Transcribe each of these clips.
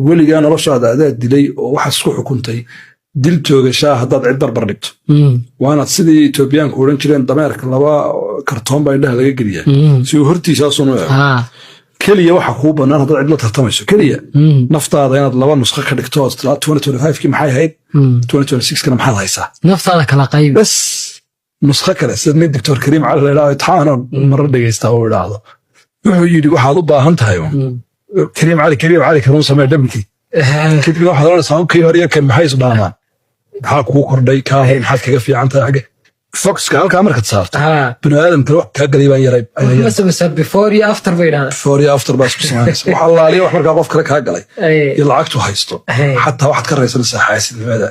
weligaa noloshaada adaad dilay oo waxaad isku xukuntay dil toogashaa haddaad cid barbar dhigto waanaad sidii Etoobiyaanku odhan jireen dameerka 2 kartoon baa indhaha laga geliyaa si uu hortiisaasun u eego keliya waxa kuu bannaan haddaad cid la tartamayso keliya naftaada inaad 2 nusqo ka dhigto 2025kii maxay ahayd 2026kana maxaad haysaa naftaada kala qayb bas nusqo kale sida nin Dr. Kariim Cali la yidhaahdo imtixaanan marar dhegaysta oo idhaahdo wuxuu yidhi waxaad u baahan tahay Kariim Cali karuun samee dhamkii kadibna waxaad oranaysaa kii hore kan maxay isu dhaamaan maxaa kuu kordhay kaa hore maxaad kaga fiican tahay xagge foxka halkaa markaad saarto bini aadamka wax kaa galay baan yaray before iyo after bay dhahdaan before iyo after baa isku samaynaysa wax allaaliya wax markaa qof kale kaa galay iyo lacagtu haysto xataa waxaad ka raysanaysaa xaasidnimada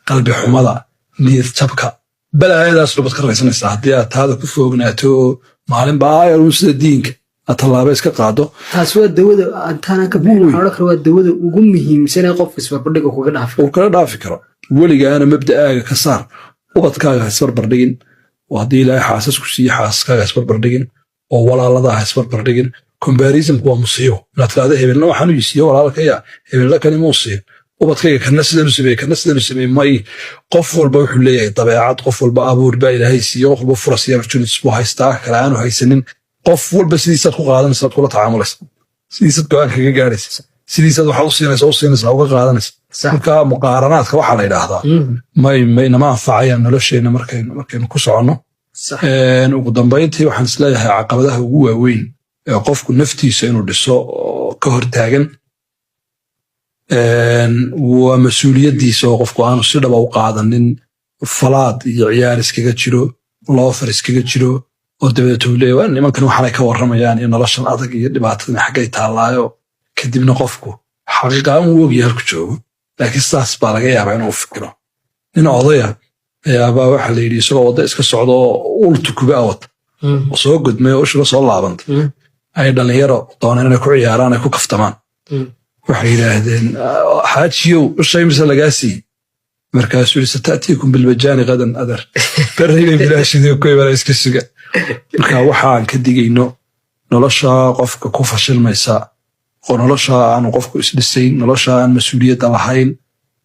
qalbi xumada niyad jabka balaayadaas dhubad ka raysanaysaa haddii aad taada ku foognaato maalinba aayarun sida diinka aad tallaabo iska qaado taas waa dawada antaana ka bixin waxaa kale waa dawada ugu muhiimsan ee qofka isbarbardhig uu kaga dhaafi karo weligaana mabda'aaga ka saar ubadkaaga isbarbardhigin oo haddii ilaahay xaasas ku siiye xaasaskaaga isbarbardhigin oo walaaladaha isbarbardhigin combarisonku waa musiibo inaad tiraahdo hebelna waxaan u siiye walaalkaya hebelna kani muu siiyo ubadkayga kana sidanu sameeye may qof walba wuxuu leeyahay dabeecad qof walba abuur baa ilaahay siiye qof walba furas iyo opportunities buu haystaa kale aanu haysanin qof walba sidiisaad ku qaadanaysa aad kula tacaamulaysa sidiisaad go'aan kaga gaaraysa sidiisaad waxaad u siinaysa uga qaadanaysa marka muqaaranaadka waxaa la yidhaahdaa may nama anfacayaan nolosheenna markaynu ku soconno ugu dambayntii waxaan isleeyahay caqabadaha ugu waaweyn ee qofku naftiisa inuu dhiso oo ka hortaagan waa mas-uuliyaddiisa oo qofku aanu si dhaba u qaadanin falaad iyo ciyaar iskaga jiro loofar iskaga jiro oo dabadeed uu leeyahay nimankan waxaanay ka warramayaan iyo noloshan adag iyo dhibaatadan xaggay taallaayo kadibna qofku xaqiiqaan uu ogyahay halku joogo laakiin sidaas baa laga yaabaa inuu fikiro nin odaya ayaabaa waxaa la yidhi isagoo wadda iska socdo ul tukuba wata oo soo gudmay oo ushula soo laabantay ay dhallinyaro dooneen inay ku ciyaaraan ay ku kaftamaan waxay yidhaahdeen xaajiyow ushay mise lagaa siiyey markaasuu yidhi sata'tiikum bilmajaani qadan adar barraybay bilaashidii ku imana iska suga marka waxaan ka digayno nolosha qofka ku fashilmaysa oo nolosha aanu qofku isdhisayn nolosha aan mas-uuliyadda lahayn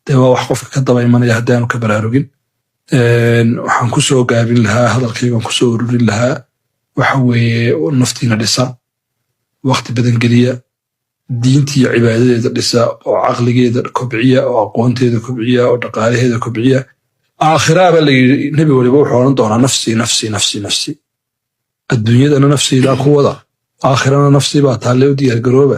dee waa wax qofka ka daba imanaya haddaanu ka baraarugin waxaan ku soo gaabin lahaa hadalkaygaan ku soo ururin lahaa waxa weeye naftiina dhisa waqti badan geliya diintii iyo cibaadadeeda dhisa oo caqligeeda kobciya oo aqoonteeda kobciya oo dhaqaalaheeda kobciya aakhiraaba la yidhi nebi waliba wuxuu odhan doonaa nafsii adduunyadana nafsiidaa ku wada aakhirana nafsii baa taalle u diyaargarooba